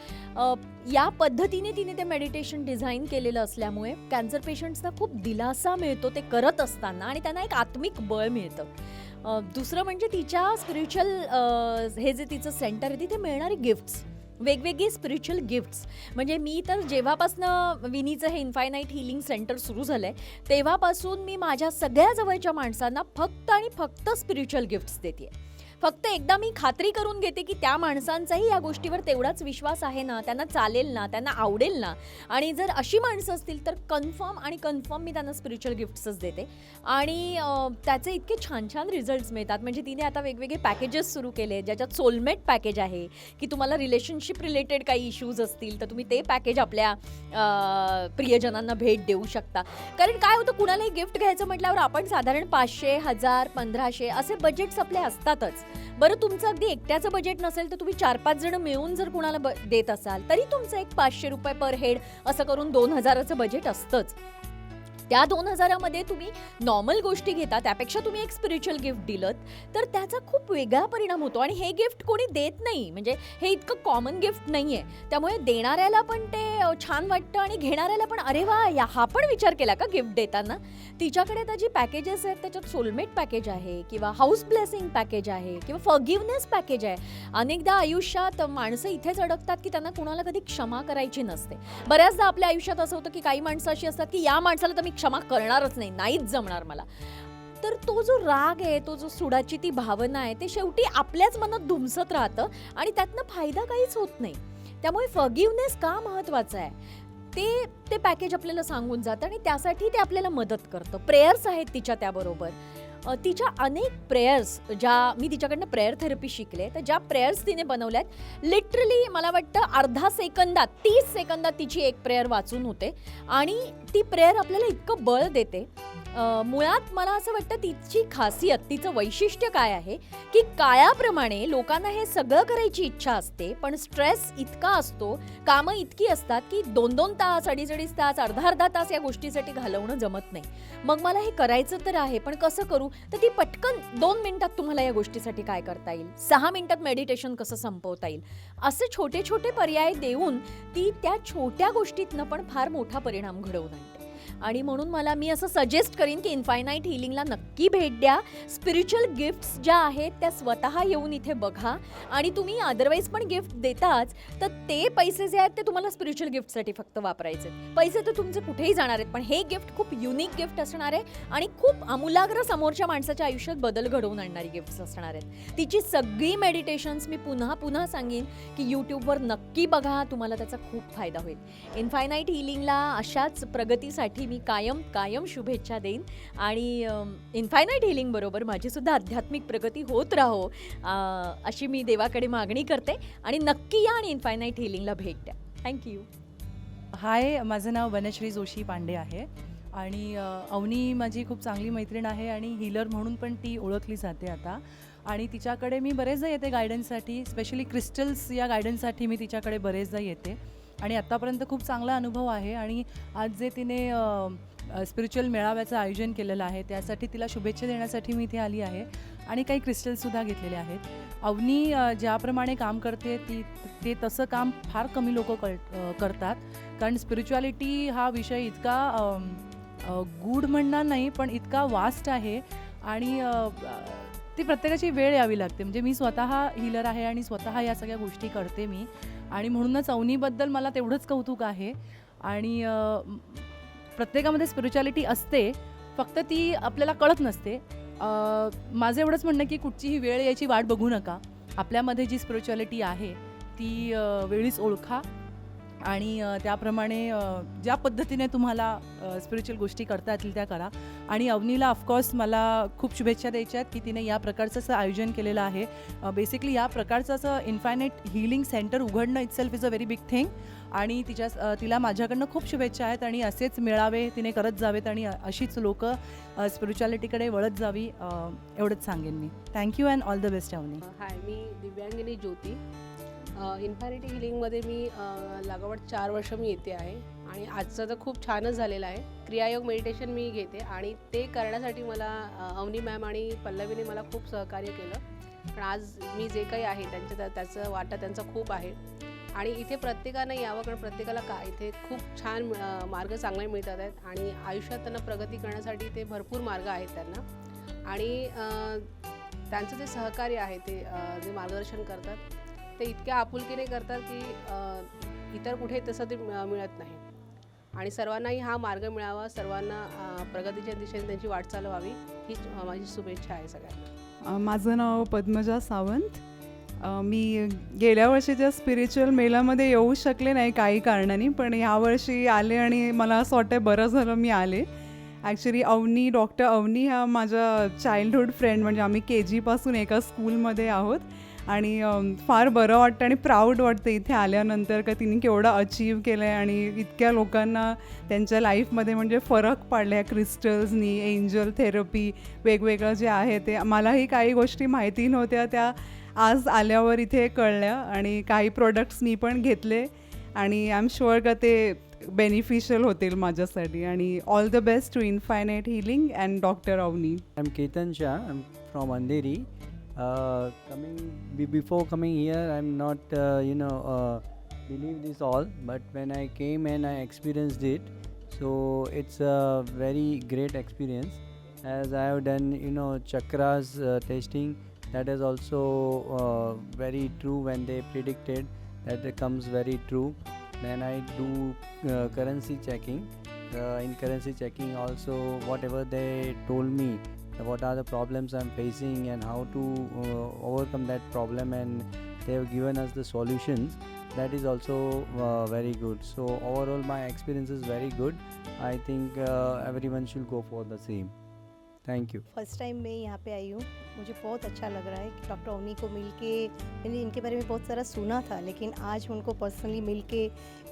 या पद्धतीने तिने ते मेडिटेशन डिझाईन केलेलं असल्यामुळे कॅन्सर पेशंट्सना खूप दिलासा मिळतो ते करत असताना आणि त्यांना एक आत्मिक बळ मिळतं. दुसरं म्हणजे तिच्या स्पिरिच्युअल हे जे तिचं सेंटर आहे तिथे मिळणारे गिफ्ट्स, वेगवेगळे स्पिरिच्युअल गिफ्ट्स. म्हणजे मी तर जेव्हापासनं विनीचं हे इन्फायनाईट हिलिंग सेंटर सुरू झालं आहे तेव्हापासून मी माझ्या सगळ्या जवळच्या माणसांना फक्त आणि फक्त स्पिरिच्युअल गिफ्ट्स देते. फक्त एकदा मी खात्री करून घेते की त्या माणसांचाही या गोष्टीवर तेवढाच विश्वास आहे ना, त्यांना चालेल ना, त्यांना आवडेल ना. आणि जर अशी माणसं असतील तर कन्फर्म मी त्यांना स्पिरिच्युअल गिफ्ट्सच देते आणि त्याचे इतके छान छान रिझल्ट्स मिळतात. म्हणजे तिने आता वेगवेगळे पॅकेजेस सुरू केले ज्याच्यात सोलमेट पॅकेज आहे की तुम्हाला रिलेशनशिप रिलेटेड काही इश्यूज असतील तर तुम्ही ते पॅकेज आपल्या प्रियजनांना भेट देऊ शकता. कारण काय होतं, कुणालाही गिफ्ट घ्यायचं म्हटल्यावर आपण साधारण 500, 1000, 1500 असे बजेट्स आपले असतातच. बरं, तुमचं अगदी एकट्याचं बजेट नसेल तर तुम्ही 4-5 जण मिळून जर कुणाला देत असाल तरी तुमचं एक 500 रुपये पर हेड असं करून 2000चं बजेट असतंच. त्या 2000मध्ये तुम्ही नॉर्मल गोष्टी घेता त्यापेक्षा तुम्ही एक स्पिरिच्युअल गिफ्ट दिलं तर त्याचा खूप वेगळा परिणाम होतो. आणि हे गिफ्ट कोणी देत नाही, म्हणजे हे इतकं कॉमन गिफ्ट नाही आहे, त्यामुळे देणाऱ्याला पण ते छान वाटतं आणि घेणाऱ्याला पण अरे वा, हा पण विचार केला का गिफ्ट देताना. तिच्याकडे आता जी पॅकेजेस आहेत त्याच्यात सोलमेट पॅकेज आहे किंवा हाऊस ब्लेसिंग पॅकेज आहे किंवा फॉरगिव्हनेस पॅकेज आहे. अनेकदा आयुष्यात माणसं इथेच अडकतात की त्यांना कुणाला कधी क्षमा करायची नसते. बऱ्याचदा आपल्या आयुष्यात असं होतं की काही माणसं अशी असतात की या माणसाला तर मी क्षमा करणारच नाही, नाहीच जमणार मला. तर तो जो राग आहे, तो जो सुडाची ती भावना आहे ते शेवटी आपल्याच मनात धुमसत राहतं आणि त्यातनं फायदा काहीच होत नाही. त्यामुळे फॉरगिव्हनेस का महत्त्वाचं आहे ते पॅकेज आपल्याला सांगून जातं आणि त्यासाठी ते आपल्याला मदत करतं. प्रेयर्स आहेत तिच्या त्याबरोबर. तिच्या अनेक प्रेयर्स ज्या मी तिच्याकडनं प्रेयर थेरपी शिकले, तर ज्या प्रेयर्स तिने बनवल्यात लिटरली मला वाटतं अर्धा सेकंदात 30 सेकंदात तिची एक प्रेयर वाचून होते आणि ती प्रेयर आपल्याला इतकं बळ देते. मुळात मला असं वाटतं तिची खासियत, तिचं वैशिष्ट्य काय आहे की काळाप्रमाणे लोकांना हे सगळं करायची इच्छा असते पण स्ट्रेस इतका असतो, कामं इतकी असतात की 2-2 तास, 2.5 तास, अर्धा तास या गोष्टीसाठी घालवणं जमत नाही. मग मला हे करायचं तर आहे पण कसं करू, तर ती पटकन 2 मिनिटात तुम्हाला या गोष्टीसाठी काय करता येईल, 6 मिनिटात मेडिटेशन कसं संपवता येईल, असे छोटे छोटे पर्याय देऊन ती त्या छोट्या गोष्टीतनं पण फार मोठा परिणाम घडवून आणते. आणि म्हणून मी असं सजेस्ट करीन की इन्फायनाईट हिलिंगला नक्की भेट द्या. स्पिरिच्युअल गिफ्ट्स ज्या आहेत त्या स्वतः येऊन इथे बघा आणि तुम्ही अदरवाईज पण गिफ्ट देताच तर ते पैसे जे आहेत ते तुम्हाला स्पिरिच्युअल गिफ्टसाठी फक्त वापरायचे. पैसे तर तुमचे कुठेही जाणार आहेत पण हे गिफ्ट खूप युनिक गिफ्ट असणार आहे आणि खूप आमूलाग्र समोरच्या माणसाच्या आयुष्यात बदल घडवून आणणारी गिफ्ट्स असणार आहेत. तिची सगळी मेडिटेशन्स मी पुन्हा सांगेन की यूट्यूबवर नक्की बघा, तुम्हाला त्याचा खूप फायदा होईल. इन्फायनाईट हिलिंगला अशाच प्रगतीसाठी मी कायम शुभेच्छा देईन आणि इन्फायनाईट हिलिंग बरोबर माझी सुद्धा आध्यात्मिक प्रगती होत राहो अशी मी देवाकडे मागणी करते आणि नक्की या आणि इन्फायनाईट हिलिंगला भेट द्या. थँक्यू. हाय, माझं नाव वनश्री जोशी पांडे आहे आणि अवनी माझी खूप चांगली मैत्रीण आहे आणि हीलर म्हणून पण ती ओळखली जाते आता. आणि तिच्याकडे मी बरेचदा येते गायडन्ससाठी, स्पेशली क्रिस्टल्स या गायडन्ससाठी मी तिच्याकडे बरेचदा येते आणि आत्तापर्यंत खूप चांगला अनुभव आहे. आणि आज जे तिने स्पिरिच्युअल मेळाव्याचं आयोजन केलेलं आहे त्यासाठी तिला शुभेच्छा देण्यासाठी मी इथे आली आहे आणि काही क्रिस्टल्ससुद्धा घेतलेले आहेत. अवनी ज्याप्रमाणे काम करते ते तसं काम फार कमी लोक करतात, कारण स्पिरिच्युअलिटी हा विषय इतका गूढ म्हणणार नाही पण इतका वास्ट आहे आणि ती प्रत्येकाची वेळ यावी लागते. म्हणजे मी स्वतः हीलर आहे आणि स्वतः या सगळ्या गोष्टी करते मी आणि म्हणूनच अवनीबद्दल मला तेवढंच कौतुक आहे. आणि प्रत्येकामध्ये स्पिरिच्युअलिटी असते, फक्त ती आपल्याला कळत नसते. माझं एवढंच म्हणणं की कुठचीही वेळ यायची वाट बघू नका. आपल्यामध्ये जी स्पिरिच्युअलिटी आहे ती वेळीच ओळखा आणि त्याप्रमाणे ज्या पद्धतीने तुम्हाला स्पिरिच्युअल गोष्टी करता येतील त्या करा. आणि अवनीला ऑफकोर्स मला खूप शुभेच्छा द्यायच्या आहेत की तिने या प्रकारचं असं आयोजन केलेलं आहे. बेसिकली या प्रकारचं असं इन्फायनाईट हिलिंग सेंटर उघडणं itself is a very big thing. आणि तिला माझ्याकडनं खूप शुभेच्छा आहेत आणि असेच मेळावे तिने करत जावेत आणि अशीच लोक स्पिरिच्युअलिटीकडे वळत जावी, एवढंच सांगेन मी. Thank you and all the best Avani. Hi, मी दिव्यांगिनी ज्योती. इन्फायनिटी हिलिंगमध्ये मी लागवड 4 वर्ष मी येते आहे आणि आजचं तर खूप छानच झालेलं आहे. क्रियायोग मेडिटेशन मी घेते आणि ते करण्यासाठी मला अवनी मॅम आणि पल्लवीने मला खूप सहकार्य केलं. पण आज मी जे काही आहे त्याचं वाटा त्यांचा खूप आहे आणि इथे प्रत्येकानं यावं, कारण प्रत्येकाला इथे खूप छान मार्ग चांगले मिळतात आहेत आणि आयुष्यात त्यांना प्रगती करण्यासाठी ते भरपूर मार्ग आहेत त्यांना. आणि त्यांचं जे सहकार्य आहे ते जे मार्गदर्शन करतात ते इतक्या आपुलकीने करतात की इतर कुठे तसं ते मिळत नाही. आणि सर्वांनाही हा मार्ग मिळावा, सर्वांना प्रगतीच्या दिशेने त्यांची वाटचाल व्हावी हीच माझी शुभेच्छा आहे सगळ्यांना. माझं नाव पद्मजा सावंत. मी गेल्या वर्षीच्या स्पिरिच्युअल मेलामध्ये येऊ शकले नाही काही कारणाने, पण यावर्षी आले आणि मला असं वाटतं बरं झालं मी आले. ॲक्च्युली डॉक्टर अवनी हा माझा चाइल्डहूड फ्रेंड, म्हणजे आम्ही KG पासून एका स्कूलमध्ये आहोत आणि फार बरं वाटतं आणि प्राऊड वाटतं इथे आल्यानंतर का तिने केवढं अचीव केलं आहे आणि इतक्या लोकांना त्यांच्या लाईफमध्ये म्हणजे फरक पाडला आहे क्रिस्टल्सनी, एंजल थेरपी वेगवेगळं जे आहे ते. मलाही काही गोष्टी माहिती नव्हत्या, त्या आज आल्यावर इथे कळल्या आणि काही प्रोडक्ट्स मी पण घेतले आणि आय एम शुअर का ते बेनिफिशियल होतील माझ्यासाठी. आणि all the best to infinite healing and doctor Avani. I am Ketan Shah. I am from Andheri. Before coming here, I'm not believe this all, but when I came and I experienced it, so it's a very great experience. As I have done chakras testing, that is also very true. When they predicted that it comes very true. Then I do currency checking. In currency checking also, whatever they told me, what are the problems I'm facing and how to overcome that problem, and they have given us the solutions. That is also very good. So overall my experience is very good. I think everyone should go for the same. Thank you. First time मैं यहाँ पे आई हूँ, मुझे बहुत अच्छा लग रहा है कि डॉक्टर अवनी को मिलके, मैंने इनके बारे में बहुत सारा सुना था लेकिन आज उनको पर्सनली मिलके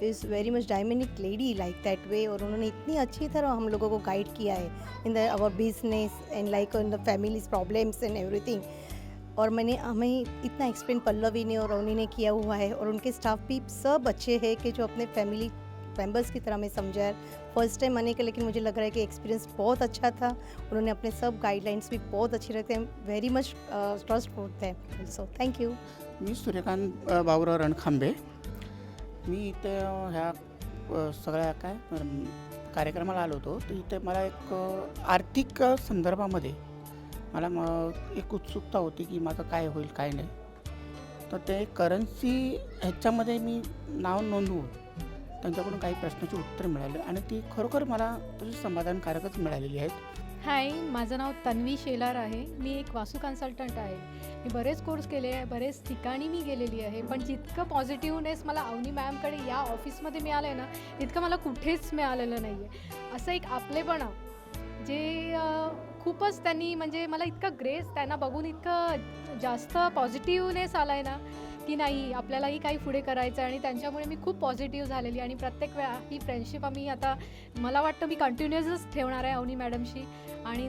is very much dynamic lady like that way, और उन्होंने इतनी अच्छी तरह हम लोगों को गाइड किया है in the our business and like in the families problems and everything. और हमें इतना एक्सप्लेन पल्लवी ने और अवनी ने किया हुआ है और उनके स्टाफ भी सब अच्छे हैं कि जो अपने फैमिली मेंबर्स की तरह मैं समझा. फर्स्ट टाइम आने का लेकिन मुझे लग रहा है कि एक्सपीरियंस बहुत अच्छा था. उन्होंने अपने सब गाइडलाइंस भी बहुत अच्छी रखते हैं, वेरी मच ट्रस्ट होते हैं. So thank you. मी सूर्यकांत बाबुराव रणखांबे. मी इथे ह्या सगळ्या कार्यक्रमाला आलो होतो, तर इथे मला एक आर्थिक संदर्भामध्ये मला एक उत्सुकता होती की माझं काय होईल काय नाही. तर ते करन्सी ह्याच्यामध्ये मी नाव नोंदवून त्यांच्याकडून काही प्रश्नाची उत्तरं मिळाली आणि ती खरोखर मला तशी समाधानकारकच मिळालेली आहेत. हाय, माझं नाव तन्वी शेलार आहे. मी एक वास्तू कन्सल्टंट आहे. मी बरेच कोर्स केले आहे, बरेच ठिकाणी मी गेलेली आहे, पण जितकं पॉझिटिव्हनेस मला अवनी मॅमकडे या ऑफिसमध्ये मिळालं आहे ना, तितकं मला कुठेच मिळालेलं नाही आहे. असं एक आपलेपणा जे खूपच त्यांनी, म्हणजे मला इतकं ग्रेस त्यांना बघून इतकं जास्त पॉझिटिव्हनेस आला आहे ना की नाही आपल्यालाही काही पुढे करायचं आहे. आणि त्यांच्यामुळे मी खूप पॉझिटिव्ह झालेली आणि प्रत्येक वेळा ही फ्रेंडशिप आम्ही आता मला वाटतं मी कंटिन्युअसच ठेवणार आहे अवनी मॅडमशी आणि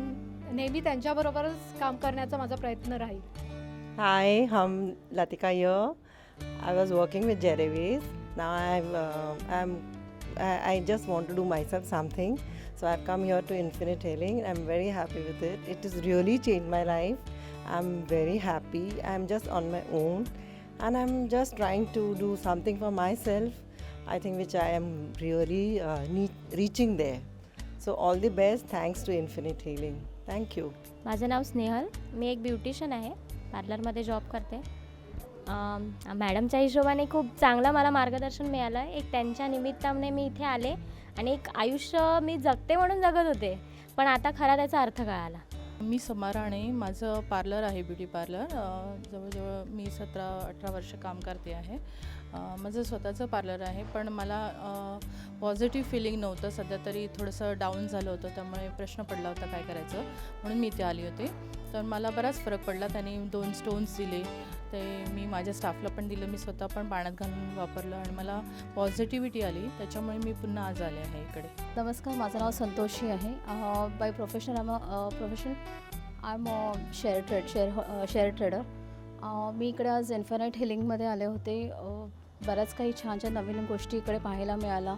नेहमी त्यांच्याबरोबरच काम करण्याचा माझा प्रयत्न राहील. हाय, हम Latika here. I was working with Jerry's. Now I just want to do myself something. So I've come here to Infinite Healing. I'm very happy with it. It has really changed my life. I'm very happy. I'm just on my own. And I'm just trying to do something for myself, I think, which I am really reaching there. So all the best. Thanks to Infinite Healing. Thank you. माझं नाव स्नेहल. मी एक beautician आहे, पार्लरमध्ये job करते. मॅडमच्या हिशोबाने खूप चांगलं मला मार्गदर्शन मिळालं आहे. एक त्यांच्या निमित्ताने मी इथे आले आणि एक आयुष्य मी जगते म्हणून जगत होते, पण आता खरा त्याचा अर्थ कळाला. मी समा राणे, माझं पार्लर आहे, ब्युटी पार्लर. जवळजवळ मी 17-18 वर्ष काम करते आहे. माझं स्वतःचं पार्लर आहे, पण मला पॉझिटिव्ह फिलिंग नव्हतं. सध्या तरी थोडंसं डाऊन झालं होतं, त्यामुळे प्रश्न पडला होता काय करायचं, म्हणून मी इथे आली होते. तर मला बराच फरक पडला. त्यांनी 2 स्टोन्स दिले, ते मी माझ्या स्टाफला पण दिलं, मी स्वतः पण पाण्यात घालून वापरलं आणि मला पॉझिटिव्हिटी आली. त्याच्यामुळे मी पुन्हा आज आले आहे इकडे. नमस्कार, माझं नाव संतोषी आहे. By profession I am share trader. मी इकडे आज इन्फिनाइट हिलिंगमध्ये आले होते. बऱ्याच काही छान छान नवीन गोष्टी इकडे पाहायला मिळाला,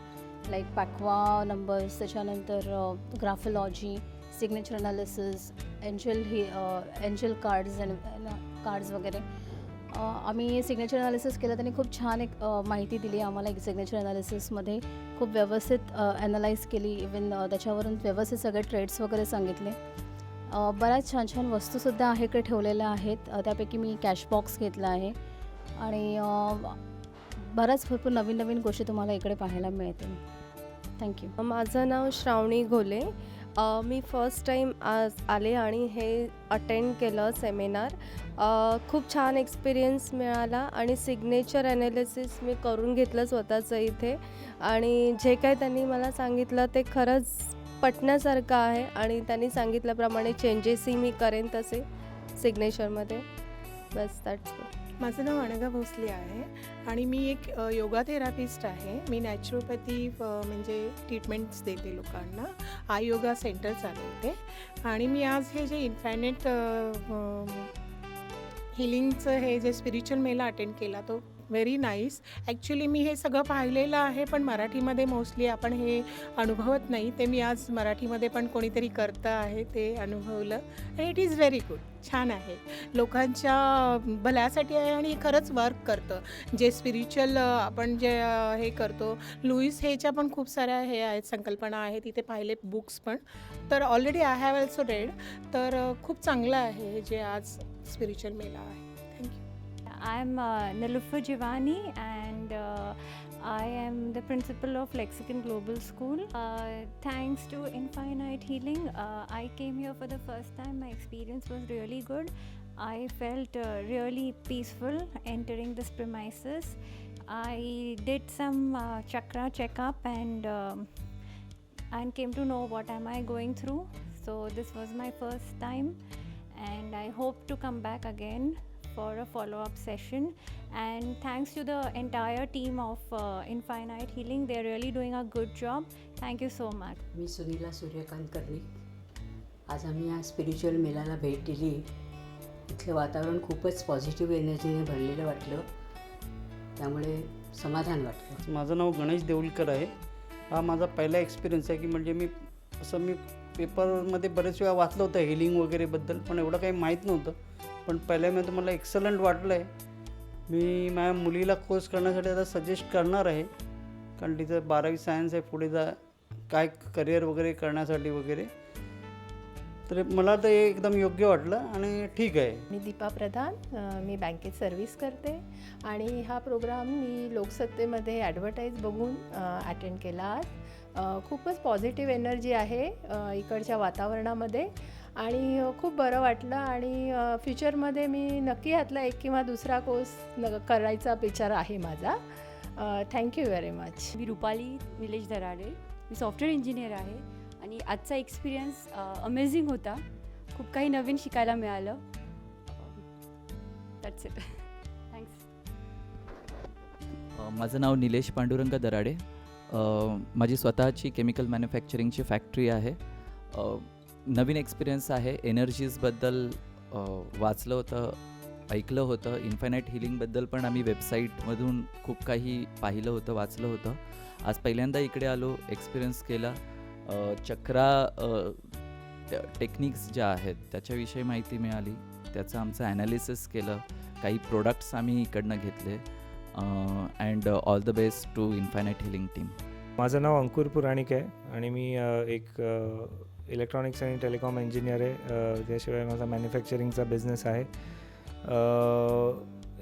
लाईक पॅक्वा नंबर्स, त्याच्यानंतर graphology, signature analysis, angel cards वगैरे. आम्ही सिग्नेचर ॲनालिसिस केलं, त्यांनी खूप छान एक माहिती दिली आम्हाला. एक सिग्नेचर ॲनालिसिसमध्ये खूप व्यवस्थित ॲनालाइज केली, इवन त्याच्यावरून व्यवस्थित सगळे ट्रेड्स वगैरे सांगितले. बऱ्याच छान छान वस्तूसुद्धा आहे इकडे ठेवलेल्या आहेत. त्यापैकी मी कॅश बॉक्स घेतला आहे आणि बऱ्याच भरपूर नवीन नवीन गोष्टी तुम्हाला इकडे पाहायला मिळतील. थँक्यू. माझं नाव श्रावणी घोले. मी फर्स्ट टाईम आज आले आणि हे अटेंड केलं सेमिनार. खूप छान एक्सपिरियन्स मिळाला आणि सिग्नेचर ॲनालिसिस मी करून घेतलं स्वतःचं इथे, आणि जे काही त्यांनी मला सांगितलं ते खरंच पटण्यासारखं आहे आणि त्यांनी सांगितल्याप्रमाणे चेंजेसही मी करेन तसे सिग्नेचरमध्ये. बस दॅट्स इट. माझं नाव अनघा भोसले आहे आणि मी एक योगा थेरापिस्ट आहे. मी नॅचरोपॅथी म्हणजे ट्रीटमेंट्स देते लोकांना. आय योगा सेंटर चालवते आणि मी आज हे जे इन्फायनाइट हिलिंगचं हे जे स्पिरिच्युअल मेला अटेंड केला तो व्हेरी नाईस. ॲक्च्युली मी हे सगळं पाहिलेलं आहे, पण मराठीमध्ये मोस्टली आपण हे अनुभवत नाही. ते मी आज मराठीमध्ये पण कोणीतरी करतं आहे ते अनुभवलं आणि इट इज व्हेरी गुड. छान आहे, लोकांच्या भल्यासाठी आहे आणि खरंच वर्क करतं. जे स्पिरिच्युअल आपण जे हे करतो, लुईस हेच्या पण खूप साऱ्या हे आहेत, संकल्पना आहेत, तिथे पाहिले बुक्स पण. तर already I have also red. तर खूप चांगलं आहे हे जे आज स्पिरिच्युअल मेला आहे. I'm Nilufar Jivani and I am the principal of Lexicon Global School. Thanks to Infinite Healing, I came here for the first time. My experience was really good. I felt really peaceful entering this premises. I did some chakra checkup and came to know what am I going through. So this was my first time and I hope to come back again for a follow-up session. And thanks to the entire team of Infinite Healing, they're really doing a good job. Thank you so much. मी सुनीला सूर्यकांत कर्णिक. आज आम्ही या spiritual मेलाला भेट दिली. इथलं वातावरण खूपच positive एनर्जीने भरलेलं वाटलं, त्यामुळे समाधान वाटलं. माझं नाव गणेश देऊलकर आहे. हा माझा पहिला एक्सपिरियन्स आहे की म्हणजे मी पेपरमध्ये बरेच वेळा वाचलं होतं हिलिंग वगैरेबद्दल, पण एवढं काही माहीत नव्हतं. पण पहिल्यामध्ये मला एक्सलंट वाटलं आहे. मी माझ्या मुलीला कोर्स करण्यासाठी आता सजेस्ट करणार आहे, कारण तिचं 12वी सायन्स आहे, पुढे काय करिअर वगैरे करण्यासाठी वगैरे. तर मला तर एकदम योग्य वाटलं आणि ठीक आहे. मी दीपा प्रधान, मी बँकेत सर्व्हिस करते आणि हा प्रोग्राम मी लोकसत्तेमध्ये ॲडव्हर्टाईज बघून अटेंड केला. खूपच पॉझिटिव्ह एनर्जी आहे इकडच्या वातावरणामध्ये आणि खूप बरं वाटलं आणि फ्युचरमध्ये मी नक्की ह्यातला एक किंवा दुसरा कोर्स करायचा विचार आहे माझा. Thank you very much. मी रुपाली निलेश दराडे, मी सॉफ्टवेअर इंजिनियर आहे आणि आजचा एक्सपिरियन्स अमेझिंग होता. खूप काही नवीन शिकायला मिळालं. That's it. थँक्स. माझं नाव निलेश पांडुरंग दराडे. माझी स्वतःची केमिकल मॅन्युफॅक्चरिंगची फॅक्टरी आहे. नवीन एक्सपिरियन्स आहे. एनर्जीजबद्दल वाचलं होतं, ऐकलं होतं. इन्फायनाइट हिलिंगबद्दल पण आम्ही वेबसाईटमधून खूप काही पाहिलं होतं, वाचलं होतं. आज पहिल्यांदा इकडे आलो, एक्सपिरियन्स केला. चक्रा टेक्निक्स ज्या आहेत त्याच्याविषयी माहिती मिळाली, त्याचं आमचं ॲनालिसिस केलं. काही प्रोडक्ट्स आम्ही इकडनं घेतले. And all the best to infinite healing team. माझं नाव अंकुर पुराणिक आहे आणि मी एक इलेक्ट्रॉनिक्स आणि टेलिकॉम इंजिनियर आहे. त्याशिवाय माझा मॅन्युफॅक्चरिंगचा बिझनेस आहे.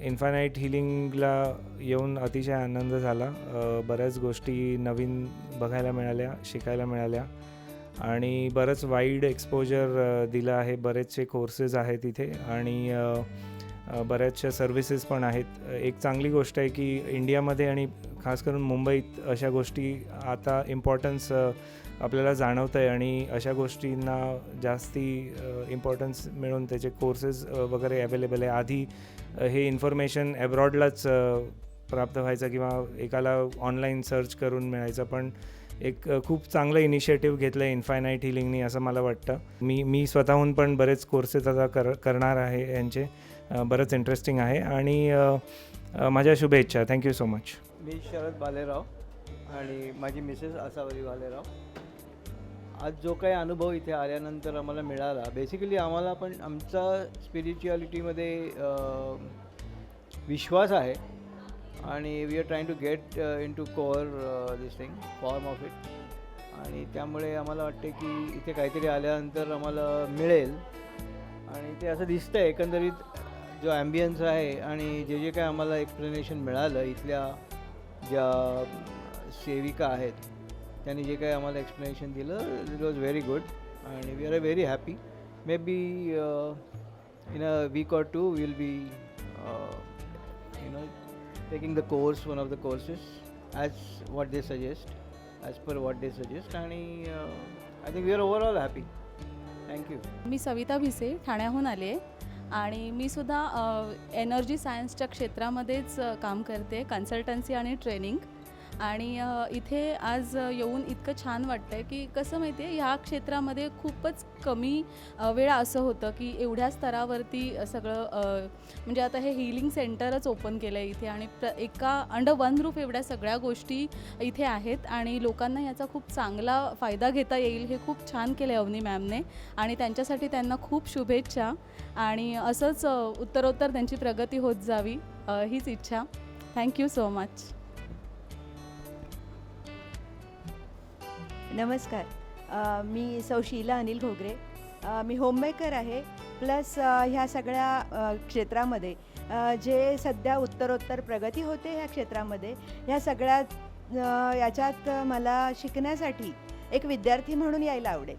इन्फायनाइट हिलिंगला येऊन अतिशय आनंद झाला. बऱ्याच गोष्टी नवीन बघायला मिळाल्या, शिकायला मिळाल्या आणि बरंच वाईड एक्सपोजर दिलं आहे. बरेचसे कोर्सेस आहेत इथे आणि बऱ्याचशा सर्व्हिसेस पण आहेत. एक चांगली गोष्ट आहे की इंडियामध्ये आणि खास करून मुंबईत अशा गोष्टी आता इम्पॉर्टन्स आपल्याला जाणवतं आहे आणि अशा गोष्टींना जास्ती इम्पॉर्टन्स मिळून त्याचे कोर्सेस वगैरे अवेलेबल आहे. आधी हे इन्फॉर्मेशन ॲब्रॉडलाच प्राप्त व्हायचं किंवा एकाला ऑनलाईन सर्च करून मिळायचं, पण एक खूप चांगलं इनिशिएटिव्ह घेतलं आहे इन्फायनाईट हिलिंगनी असं मला वाटतं. मी स्वतःहून पण बरेच कोर्सेस आता करणार आहे यांचे. बरंच इंटरेस्टिंग आहे आणि माझ्या शुभेच्छा. Thank you so much. मी शरद बालेराव आणि माझी मिसेस आसावरी बालेराव. आज जो काही अनुभव इथे आल्यानंतर आम्हाला मिळाला, बेसिकली आम्हाला पण आमचा स्पिरिच्युअलिटीमध्ये विश्वास आहे आणि we are trying to get into core this thing form of it. आणि त्यामुळे आम्हाला वाटते की इथे काहीतरी आल्यानंतर आम्हाला मिळेल आणि ते असं दिसतं आहे एकंदरीत जो ॲम्बियन्स आहे आणि जे काय आम्हाला एक्सप्लेनेशन मिळालं इथल्या ज्या सेविका आहेत त्यांनी जे काही आम्हाला एक्सप्लेनेशन दिलं, इट वॉज व्हेरी गुड आणि we are very happy. Maybe in a week or two will be taking the course, one of the courses as what they suggest, as per what they suggest आणि I think we are overall happy. Thank you. मी सविता भिसे ठाण्याहून आले आहे आणि मी सुद्धा energy सायन्सच्या क्षेत्रामध्येच काम करते, consultancy आणि training. आणि इथे आज येऊन इतकं छान वाटतं आहे की कसं माहिती आहे, ह्या क्षेत्रामध्ये खूपच कमी वेळा असं होतं की एवढ्या स्तरावरती सगळं म्हणजे आता हे हीलिंग सेंटरच ओपन केलं आहे इथे आणि एका अंडर वन रूफ एवढ्या सगळ्या गोष्टी इथे आहेत आणि लोकांना याचा खूप चांगला फायदा घेता येईल. हे खूप छान केलं आहे अवनी मॅमने आणि त्यांच्यासाठी त्यांना खूप शुभेच्छा आणि असंच उत्तरोत्तर त्यांची प्रगती होत जावी हीच इच्छा. Thank you so much. नमस्कार, मी सौ शीला अनिल घोगरे. मी होममेकर आहे. प्लस ह्या सगळ्या क्षेत्रामध्ये जे सध्या उत्तरोत्तर प्रगती होते ह्या क्षेत्रामध्ये, ह्या सगळ्या याच्यात मला शिकण्यासाठी एक विद्यार्थी म्हणून यायला आवडेल.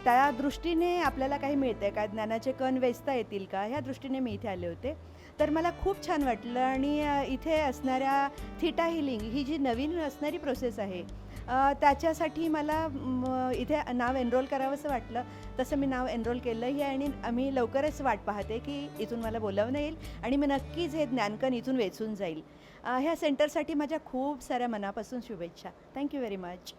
त्या दृष्टीने आपल्याला काही मिळतं आहे का, ज्ञानाचे कण वेचता येतील का, ह्या दृष्टीने मी इथे आले होते. तर मला खूप छान वाटलं आणि इथे असणाऱ्या थीटा हिलिंग ही जी नवीन असणारी प्रोसेस आहे त्याच्यासाठी मला इथे नाव एनरोल करावंसं वाटलं. तसं मी नाव एनरोल केलंही आणि आम्ही लवकरच वाट पाहते की इथून मला बोलावणं येईल आणि मी नक्कीच हे ज्ञानकण इथून वेचून जाईल. ह्या सेंटरसाठी माझ्या खूप साऱ्या मनापासून शुभेच्छा. Thank you very much.